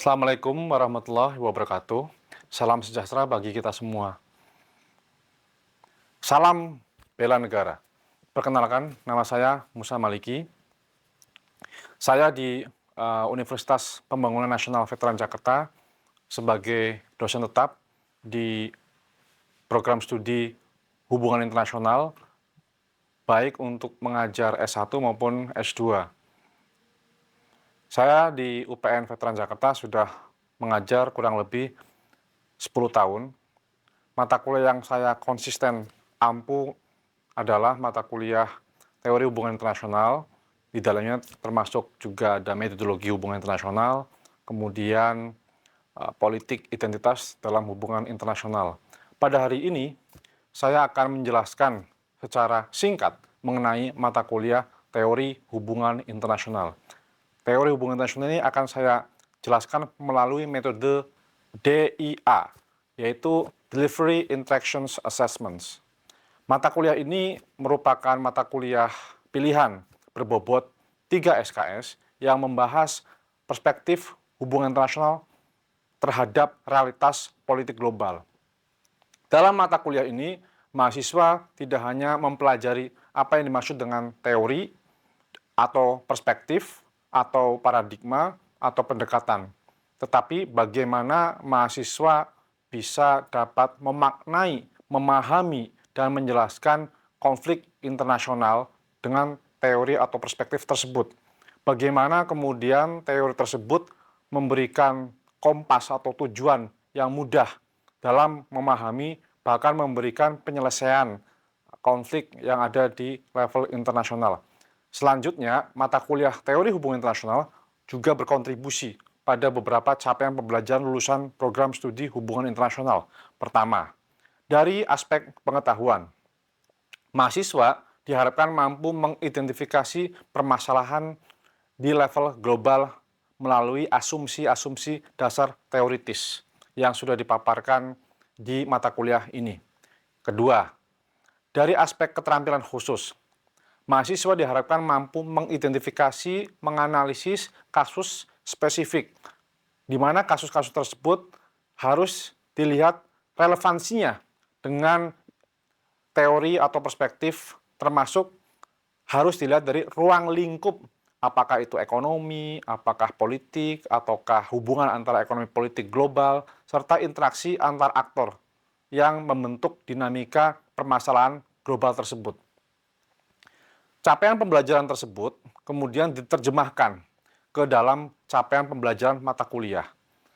Assalamualaikum warahmatullahi wabarakatuh. Salam sejahtera bagi kita semua. Salam bela negara. Perkenalkan, nama saya Musa Maliki. Saya di Universitas Pembangunan Nasional Veteran Jakarta sebagai dosen tetap di program studi hubungan internasional, baik untuk mengajar S1 maupun S2. Saya di UPN Veteran Jakarta sudah mengajar kurang lebih 10 tahun. Mata kuliah yang saya konsisten ampuh adalah mata kuliah teori hubungan internasional. Di dalamnya termasuk juga ada metodologi hubungan internasional, kemudian politik identitas dalam hubungan internasional. Pada hari ini, saya akan menjelaskan secara singkat mengenai mata kuliah teori hubungan internasional. Teori hubungan internasional ini akan saya jelaskan melalui metode DIA, yaitu Delivery Interactions Assessments. Mata kuliah ini merupakan mata kuliah pilihan berbobot 3 SKS yang membahas perspektif hubungan internasional terhadap realitas politik global. Dalam mata kuliah ini, mahasiswa tidak hanya mempelajari apa yang dimaksud dengan teori atau perspektif atau paradigma atau pendekatan, tetapi bagaimana mahasiswa bisa dapat memaknai, memahami, dan menjelaskan konflik internasional dengan teori atau perspektif tersebut. Bagaimana kemudian teori tersebut memberikan kompas atau tujuan yang mudah dalam memahami, bahkan memberikan penyelesaian konflik yang ada di level internasional. Selanjutnya, mata kuliah teori hubungan internasional juga berkontribusi pada beberapa capaian pembelajaran lulusan program studi hubungan internasional. Pertama, dari aspek pengetahuan, mahasiswa diharapkan mampu mengidentifikasi permasalahan di level global melalui asumsi-asumsi dasar teoritis yang sudah dipaparkan di mata kuliah ini. Kedua, dari aspek keterampilan khusus, mahasiswa diharapkan mampu mengidentifikasi, menganalisis kasus spesifik, di mana kasus-kasus tersebut harus dilihat relevansinya dengan teori atau perspektif, termasuk harus dilihat dari ruang lingkup, apakah itu ekonomi, apakah politik, ataukah hubungan antara ekonomi politik global, serta interaksi antar aktor yang membentuk dinamika permasalahan global tersebut. Capaian pembelajaran tersebut kemudian diterjemahkan ke dalam capaian pembelajaran mata kuliah.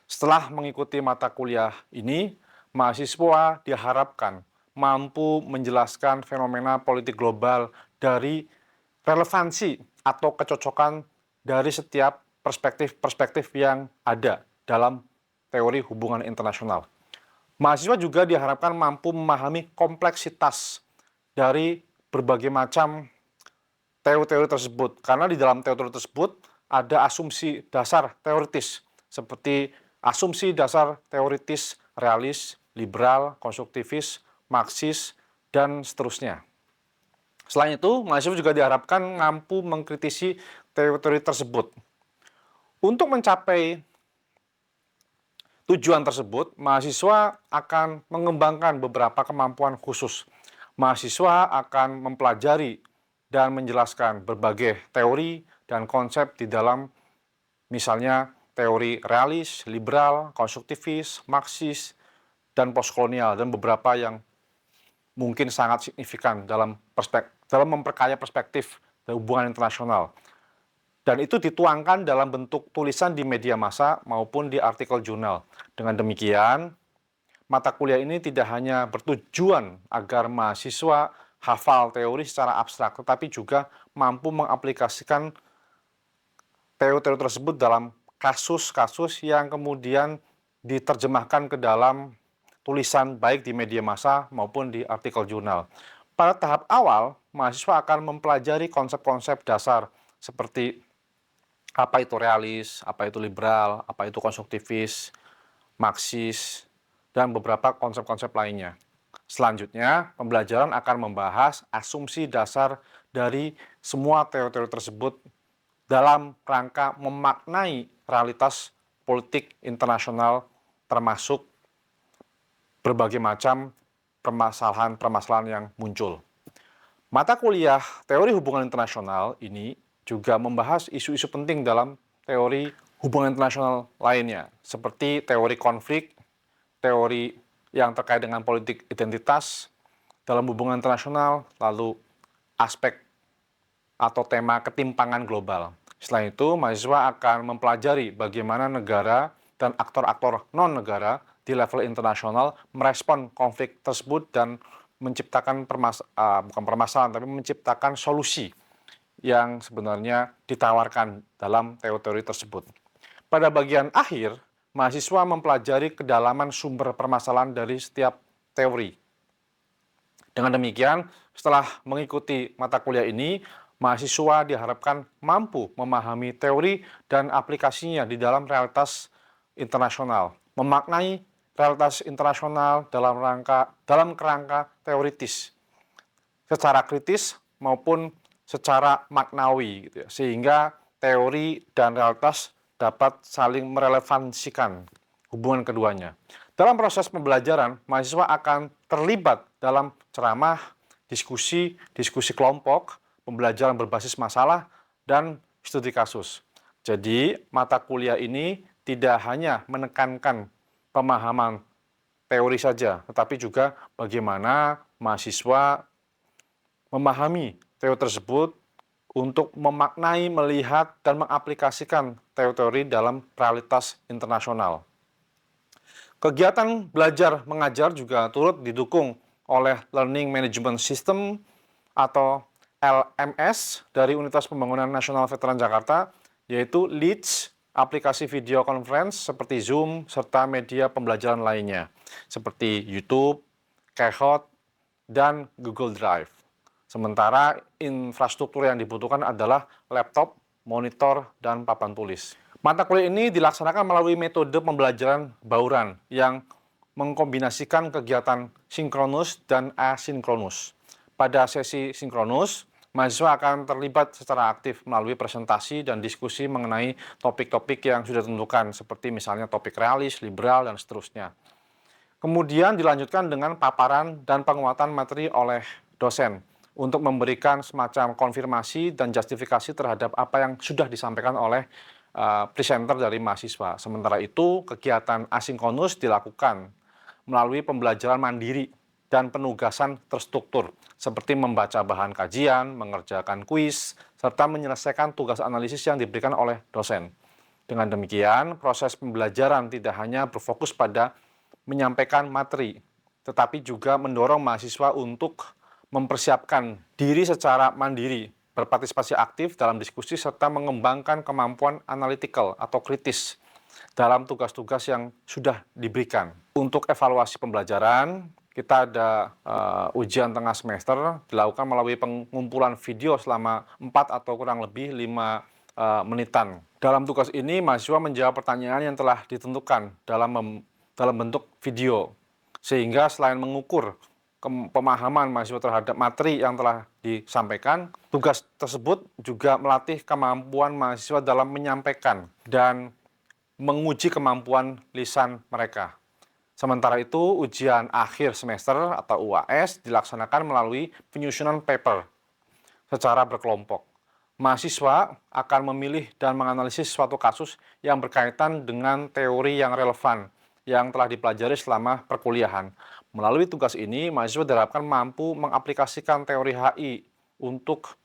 Setelah mengikuti mata kuliah ini, mahasiswa diharapkan mampu menjelaskan fenomena politik global dari relevansi atau kecocokan dari setiap perspektif-perspektif yang ada dalam teori hubungan internasional. Mahasiswa juga diharapkan mampu memahami kompleksitas dari berbagai macam teori-teori tersebut, karena di dalam teori tersebut ada asumsi dasar teoritis, seperti asumsi dasar teoritis realis, liberal, konstruktivis, marxis, dan seterusnya. Selain itu, mahasiswa juga diharapkan mampu mengkritisi teori-teori tersebut. Untuk mencapai tujuan tersebut, mahasiswa akan mengembangkan beberapa kemampuan khusus. Mahasiswa akan mempelajari dan menjelaskan berbagai teori dan konsep di dalam misalnya teori realis, liberal, konstruktivis, marxis, dan postkolonial, dan beberapa yang mungkin sangat signifikan dalam memperkaya perspektif hubungan internasional. Dan itu dituangkan dalam bentuk tulisan di media massa maupun di artikel jurnal. Dengan demikian, mata kuliah ini tidak hanya bertujuan agar mahasiswa hafal teori secara abstrak, tetapi juga mampu mengaplikasikan teori-teori tersebut dalam kasus-kasus yang kemudian diterjemahkan ke dalam tulisan baik di media massa maupun di artikel jurnal. Pada tahap awal, mahasiswa akan mempelajari konsep-konsep dasar seperti apa itu realis, apa itu liberal, apa itu konstruktivis, marxis, dan beberapa konsep-konsep lainnya. Selanjutnya, pembelajaran akan membahas asumsi dasar dari semua teori-teori tersebut dalam rangka memaknai realitas politik internasional, termasuk berbagai macam permasalahan-permasalahan yang muncul. Mata kuliah teori hubungan internasional ini juga membahas isu-isu penting dalam teori hubungan internasional lainnya, seperti teori konflik, teori yang terkait dengan politik identitas dalam hubungan internasional, lalu aspek atau tema ketimpangan global. Selain itu, mahasiswa akan mempelajari bagaimana negara dan aktor-aktor non-negara di level internasional merespon konflik tersebut dan menciptakan bukan permasalahan, tapi menciptakan solusi yang sebenarnya ditawarkan dalam teori-teori tersebut. Pada bagian akhir, mahasiswa mempelajari kedalaman sumber permasalahan dari setiap teori. Dengan demikian, setelah mengikuti mata kuliah ini, mahasiswa diharapkan mampu memahami teori dan aplikasinya di dalam realitas internasional, memaknai realitas internasional dalam kerangka teoritis, secara kritis maupun secara maknawi, gitu ya, sehingga teori dan realitas dapat saling merelevansikan hubungan keduanya. Dalam proses pembelajaran, mahasiswa akan terlibat dalam ceramah, diskusi kelompok, pembelajaran berbasis masalah, dan studi kasus. Jadi, mata kuliah ini tidak hanya menekankan pemahaman teori saja, tetapi juga bagaimana mahasiswa memahami teori tersebut untuk memaknai, melihat, dan mengaplikasikan teori-teori dalam realitas internasional. Kegiatan belajar mengajar juga turut didukung oleh Learning Management System atau LMS dari Universitas Pembangunan Nasional Veteran Jakarta, yaitu LEADS, aplikasi video conference seperti Zoom, serta media pembelajaran lainnya, seperti YouTube, Kahoot, dan Google Drive. Sementara infrastruktur yang dibutuhkan adalah laptop, monitor, dan papan tulis. Mata kuliah ini dilaksanakan melalui metode pembelajaran bauran yang mengkombinasikan kegiatan sinkronus dan asinkronus. Pada sesi sinkronus, mahasiswa akan terlibat secara aktif melalui presentasi dan diskusi mengenai topik-topik yang sudah ditentukan, seperti misalnya topik realis, liberal, dan seterusnya. Kemudian dilanjutkan dengan paparan dan penguatan materi oleh dosen untuk memberikan semacam konfirmasi dan justifikasi terhadap apa yang sudah disampaikan oleh presenter dari mahasiswa. Sementara itu, kegiatan asinkronus dilakukan melalui pembelajaran mandiri dan penugasan terstruktur, seperti membaca bahan kajian, mengerjakan kuis, serta menyelesaikan tugas analisis yang diberikan oleh dosen. Dengan demikian, proses pembelajaran tidak hanya berfokus pada menyampaikan materi, tetapi juga mendorong mahasiswa untuk mempersiapkan diri secara mandiri, berpartisipasi aktif dalam diskusi, serta mengembangkan kemampuan analytical atau kritis dalam tugas-tugas yang sudah diberikan. Untuk evaluasi pembelajaran, kita ada ujian tengah semester dilakukan melalui pengumpulan video selama 4 atau kurang lebih 5 menitan. Dalam tugas ini, mahasiswa menjawab pertanyaan yang telah ditentukan dalam bentuk video, sehingga selain mengukur pemahaman mahasiswa terhadap materi yang telah disampaikan, tugas tersebut juga melatih kemampuan mahasiswa dalam menyampaikan dan menguji kemampuan lisan mereka. Sementara itu, ujian akhir semester atau UAS dilaksanakan melalui penyusunan paper secara berkelompok. Mahasiswa akan memilih dan menganalisis suatu kasus yang berkaitan dengan teori yang relevan yang telah dipelajari selama perkuliahan. Melalui tugas ini, mahasiswa diharapkan mampu mengaplikasikan teori HI untuk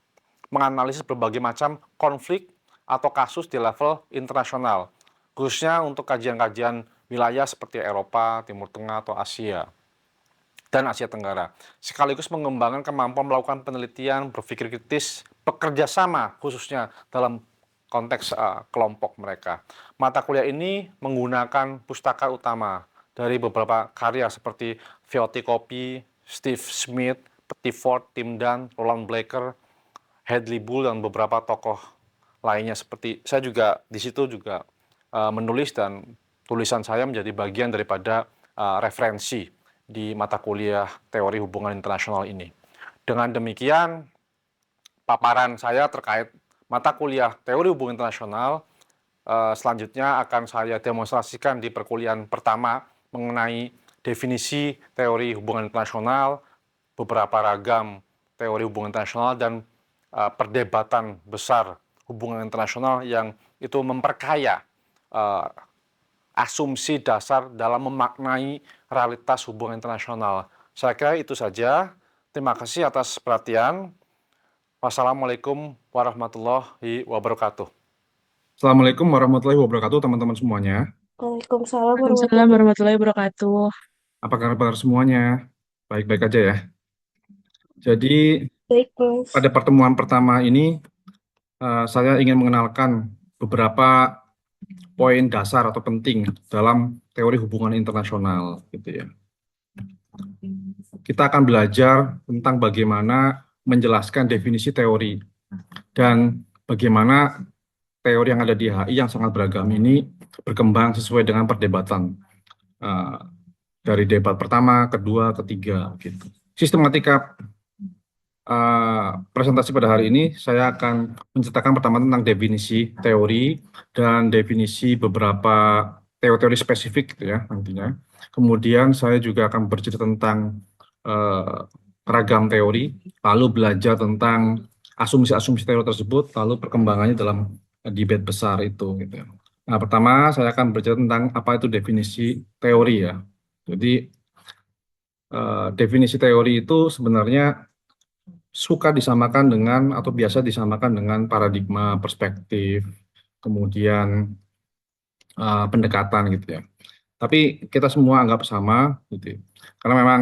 menganalisis berbagai macam konflik atau kasus di level internasional, khususnya untuk kajian-kajian wilayah seperti Eropa, Timur Tengah, atau Asia, dan Asia Tenggara, sekaligus mengembangkan kemampuan melakukan penelitian, berpikir kritis, bekerja sama khususnya dalam konteks kelompok mereka. Mata kuliah ini menggunakan pustaka utama dari beberapa karya seperti V.O.T. Copy, Steve Smith, Pettiford, Tim Dunn, Roland Blaker, Hadley Bull, dan beberapa tokoh lainnya. Seperti saya juga di situ juga menulis, dan tulisan saya menjadi bagian daripada referensi di mata kuliah teori hubungan internasional ini. Dengan demikian, paparan saya terkait mata kuliah teori hubungan internasional selanjutnya akan saya demonstrasikan di perkuliahan pertama mengenai definisi teori hubungan internasional, beberapa ragam teori hubungan internasional, dan perdebatan besar hubungan internasional yang itu memperkaya asumsi dasar dalam memaknai realitas hubungan internasional. Saya kira itu saja. Terima kasih atas perhatian. Wassalamualaikum warahmatullahi wabarakatuh. Assalamualaikum warahmatullahi wabarakatuh, teman-teman semuanya. Waalaikumsalam Waalaikumsalam warahmatullahi warahmatullahi wabarakatuh. Apa kabar semuanya? Baik-baik aja ya. Jadi wabarakatuh, Mas. pada pertemuan pertama ini saya ingin mengenalkan beberapa poin dasar atau penting dalam teori hubungan internasional, gitu ya. Kita akan belajar tentang bagaimana menjelaskan definisi teori dan bagaimana teori yang ada di HI yang sangat beragam ini berkembang sesuai dengan perdebatan dari debat pertama, kedua, ketiga, gitu. Sistematika presentasi pada hari ini saya akan menceritakan pertama tentang definisi teori dan definisi beberapa teori-teori spesifik, gitu ya nantinya. Kemudian saya juga akan bercerita tentang ragam teori, lalu belajar tentang asumsi-asumsi teori tersebut, lalu perkembangannya dalam debat besar itu, gitu ya. Nah, pertama saya akan bercerita tentang apa itu definisi teori ya. Jadi definisi teori itu sebenarnya suka disamakan dengan atau biasa disamakan dengan paradigma, perspektif, kemudian pendekatan gitu ya. Tapi kita semua anggap sama gitu ya. Karena memang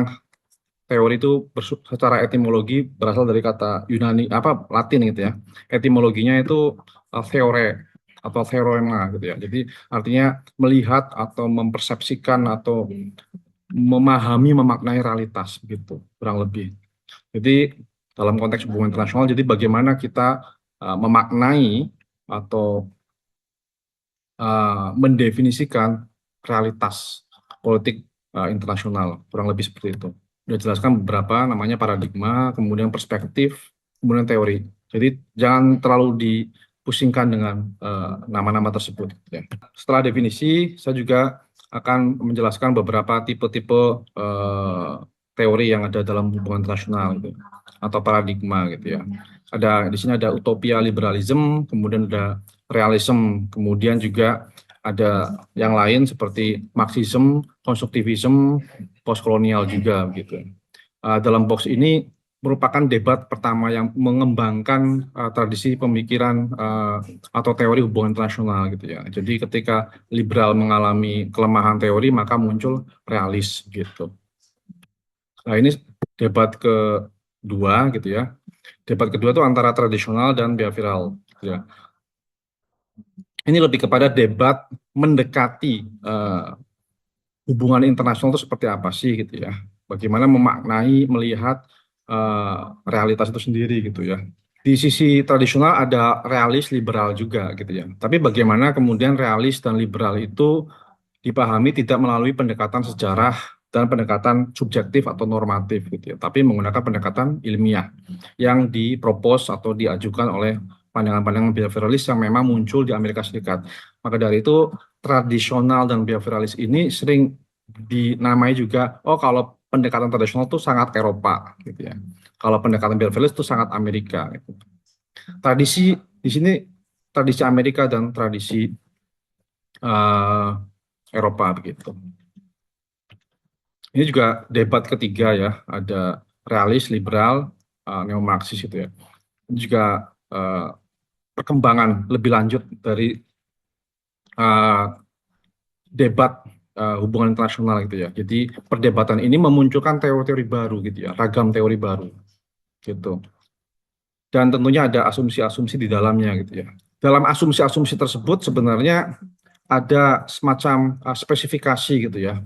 teori itu secara etimologi berasal dari kata Yunani Latin gitu ya. Etimologinya itu theore atau theorema gitu ya. Jadi artinya melihat atau mempersepsikan atau memahami, memaknai realitas gitu, kurang lebih. Jadi dalam konteks hubungan internasional, jadi bagaimana kita memaknai atau mendefinisikan realitas politik internasional, kurang lebih seperti itu. Sudah jelaskan beberapa, namanya paradigma, kemudian perspektif, kemudian teori. Jadi jangan terlalu dipusingkan dengan nama-nama tersebut. Ya. Setelah definisi, saya juga akan menjelaskan beberapa tipe-tipe teori yang ada dalam hubungan internasional gitu, atau paradigma gitu ya. Di sini ada utopia liberalism, kemudian ada realism, kemudian juga ada yang lain seperti Marxism, konstruktivism, postkolonial juga gitu. Dalam box ini merupakan debat pertama yang mengembangkan tradisi pemikiran atau teori hubungan internasional gitu ya. Jadi ketika liberal mengalami kelemahan teori maka muncul realis gitu. Nah ini debat kedua gitu ya. Debat kedua itu antara tradisional dan behavioral gitu ya. Ini lebih kepada debat mendekati hubungan internasional itu seperti apa sih gitu ya. Bagaimana memaknai, melihat realitas itu sendiri gitu ya. Di sisi tradisional ada realis, liberal juga gitu ya. Tapi bagaimana kemudian realis dan liberal itu dipahami tidak melalui pendekatan sejarah dan pendekatan subjektif atau normatif gitu ya, tapi menggunakan pendekatan ilmiah yang dipropos atau diajukan oleh pandangan-pandangan behavioralis yang memang muncul di Amerika Serikat. Maka dari itu tradisional dan behavioralis ini sering dinamai juga, kalau pendekatan tradisional itu sangat Eropa gitu ya. Kalau pendekatan behavioralis itu sangat Amerika gitu. Tradisi di sini tradisi Amerika dan tradisi Eropa begitu. Ini juga debat ketiga ya, ada realis, liberal, neo-Marxis itu ya. Ini juga perkembangan lebih lanjut dari debat hubungan internasional gitu ya. Jadi perdebatan ini memunculkan teori-teori baru gitu ya, ragam teori baru gitu. Dan tentunya ada asumsi-asumsi di dalamnya gitu ya. Dalam asumsi-asumsi tersebut sebenarnya ada semacam spesifikasi gitu ya.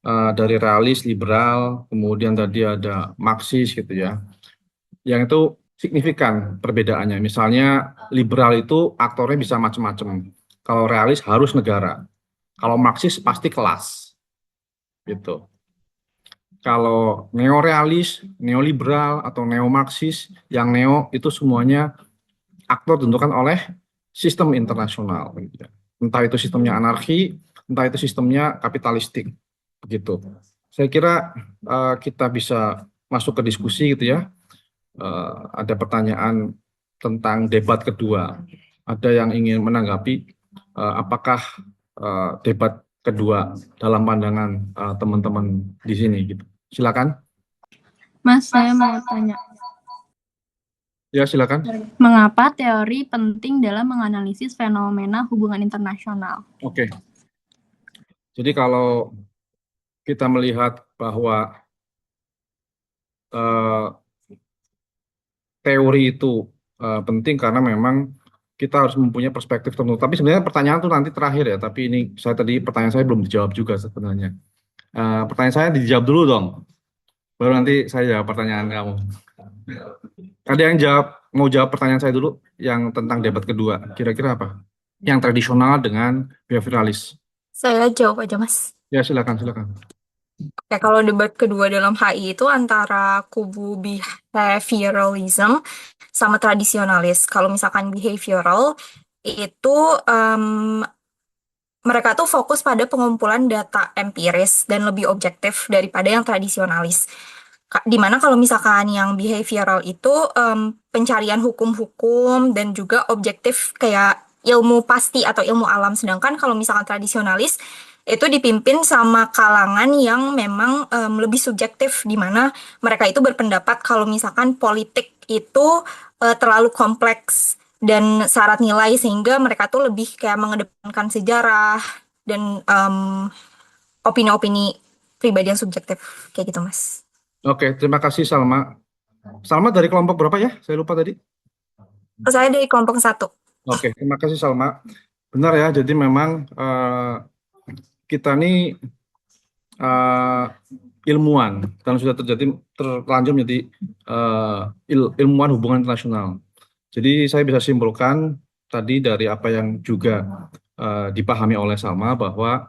Dari realis, liberal, kemudian tadi ada Marxis gitu ya. Yang itu signifikan perbedaannya. Misalnya liberal itu aktornya bisa macam-macam. Kalau realis harus negara. Kalau Marxis pasti kelas. Gitu. Kalau neorealis, neoliberal atau neo-Marxis, yang neo itu semuanya aktor ditentukan oleh sistem internasional gitu ya. entah itu sistemnya anarki, entah itu sistemnya kapitalistik, begitu. Saya kira kita bisa masuk ke diskusi gitu ya. Ada pertanyaan tentang debat kedua. Ada yang ingin menanggapi apakah debat kedua dalam pandangan teman-teman di sini gitu. Silakan. Mas, saya mau tanya, Ya, silakan. mengapa teori penting dalam menganalisis fenomena hubungan internasional? Oke. Jadi kalau kita melihat bahwa teori itu penting karena memang kita harus mempunyai perspektif tertentu. Tapi sebenarnya pertanyaan itu nanti terakhir ya. Tapi ini pertanyaan saya belum dijawab juga sebenarnya. Pertanyaan saya dijawab dulu dong. Baru nanti saya jawab pertanyaan kamu. Ada yang mau jawab pertanyaan saya dulu yang tentang debat kedua. Kira-kira apa? Yang tradisional dengan behaviораlis. Saya jawab aja, Mas. Ya, silakan. Oke, kalau debat kedua dalam HI itu antara kubu behavioralism sama tradisionalis. Kalau misalkan behavioral itu mereka tuh fokus pada pengumpulan data empiris dan lebih objektif daripada yang tradisionalis. Dimana kalau misalkan yang behavioral itu pencarian hukum-hukum dan juga objektif kayak ilmu pasti atau ilmu alam. Sedangkan kalau misalkan tradisionalis itu dipimpin sama kalangan yang memang lebih subjektif, di mana mereka itu berpendapat kalau misalkan politik itu terlalu kompleks dan syarat nilai, sehingga mereka tuh lebih kayak mengedepankan sejarah dan opini-opini pribadi yang subjektif kayak gitu, Mas. Oke, terima kasih Salma. Salma dari kelompok berapa ya? Saya lupa tadi. Saya dari kelompok 1. Oke, terima kasih Salma. Benar ya, jadi memang kita ini ilmuwan dan sudah terlanjur menjadi ilmuwan hubungan internasional. Jadi saya bisa simpulkan tadi dari apa yang juga dipahami oleh Salma bahwa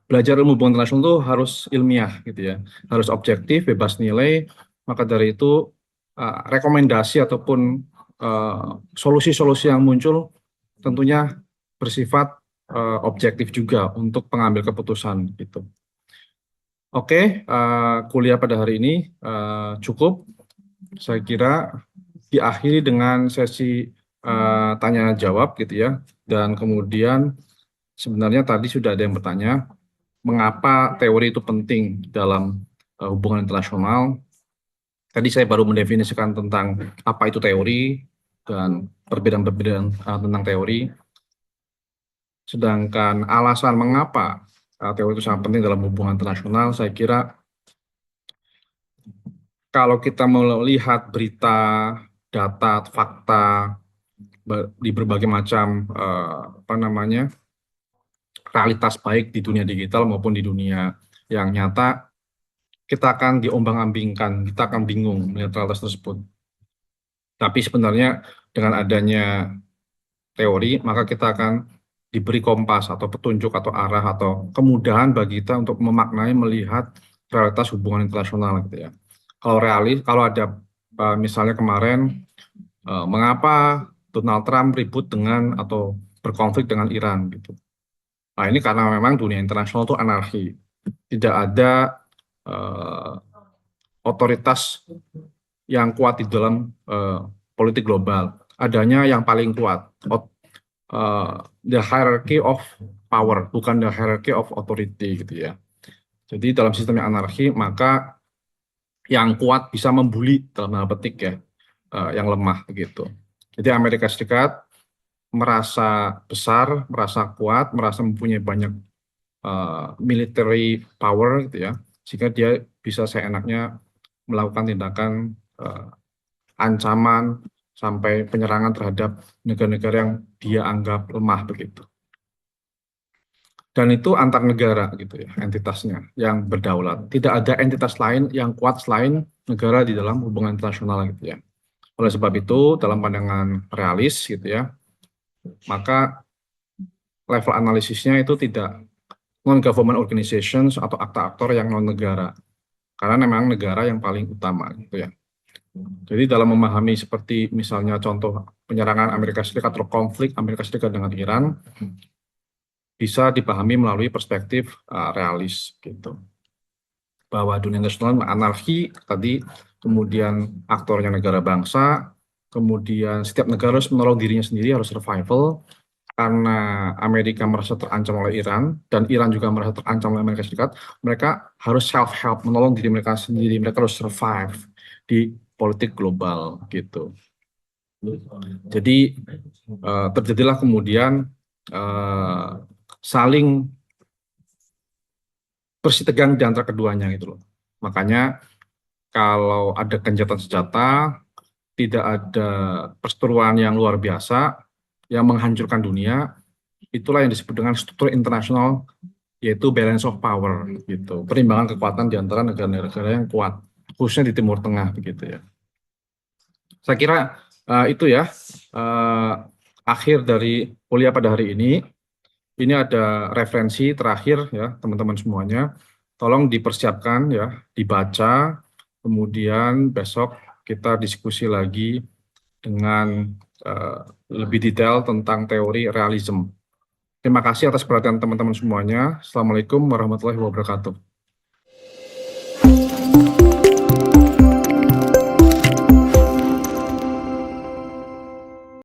belajar ilmu hubungan internasional itu harus ilmiah gitu ya, harus objektif, bebas nilai. Maka dari itu rekomendasi ataupun solusi-solusi yang muncul tentunya bersifat objektif juga untuk pengambil keputusan gitu. Oke, kuliah pada hari ini cukup. Saya kira diakhiri dengan sesi tanya jawab gitu ya. Dan kemudian sebenarnya tadi sudah ada yang bertanya mengapa teori itu penting dalam hubungan internasional. Tadi saya baru mendefinisikan tentang apa itu teori dan perbedaan-perbedaan tentang teori. Sedangkan alasan mengapa teori itu sangat penting dalam hubungan internasional, saya kira kalau kita melihat berita, data, fakta di berbagai macam realitas baik di dunia digital maupun di dunia yang nyata, kita akan diombang-ambingkan, kita akan bingung melihat realitas tersebut. Tapi sebenarnya dengan adanya teori, maka kita akan diberi kompas atau petunjuk atau arah atau kemudahan bagi kita untuk memaknai, melihat realitas hubungan internasional gitu ya. Kalau ada misalnya kemarin mengapa Donald Trump ribut dengan atau berkonflik dengan Iran gitu. Nah, ini karena memang dunia internasional itu anarki. Tidak ada otoritas yang kuat di dalam politik global. Adanya yang paling kuat, the hierarchy of power, bukan the hierarchy of authority gitu ya. Jadi dalam sistem yang anarki, maka yang kuat bisa membuli dalam tanda petik ya, yang lemah begitu. Jadi Amerika Serikat merasa besar, merasa kuat, merasa mempunyai banyak military power gitu ya, sehingga dia bisa seenaknya melakukan tindakan ancaman sampai penyerangan terhadap negara-negara yang dia anggap lemah begitu. Dan itu antar negara gitu ya, entitasnya yang berdaulat. Tidak ada entitas lain yang kuat selain negara di dalam hubungan internasional gitu ya. Oleh sebab itu, dalam pandangan realis gitu ya, maka level analisisnya itu tidak non-government organizations atau aktor-aktor yang non-negara. Karena memang negara yang paling utama gitu ya. Jadi dalam memahami seperti misalnya contoh penyerangan Amerika Serikat atau konflik Amerika Serikat dengan Iran bisa dipahami melalui perspektif realis gitu. Bahwa dunia internasional anarki tadi, kemudian aktornya negara bangsa, kemudian setiap negara harus menolong dirinya sendiri, harus survival, karena Amerika merasa terancam oleh Iran, dan Iran juga merasa terancam oleh Amerika Serikat, mereka harus self-help, menolong diri mereka sendiri, mereka harus survive di politik global gitu. Jadi terjadilah kemudian saling bersih tegang di antara keduanya gitu loh. Makanya kalau ada gencatan senjata, tidak ada perseteruan yang luar biasa yang menghancurkan dunia, itulah yang disebut dengan struktur internasional, yaitu balance of power gitu. Perimbangan kekuatan di antara negara-negara yang kuat, khususnya di Timur Tengah begitu ya. Saya kira itu ya akhir dari kuliah pada hari ini. Ini ada referensi terakhir ya teman-teman semuanya. Tolong dipersiapkan ya, dibaca. Kemudian besok kita diskusi lagi dengan lebih detail tentang teori realism. Terima kasih atas perhatian teman-teman semuanya. Assalamualaikum warahmatullahi wabarakatuh.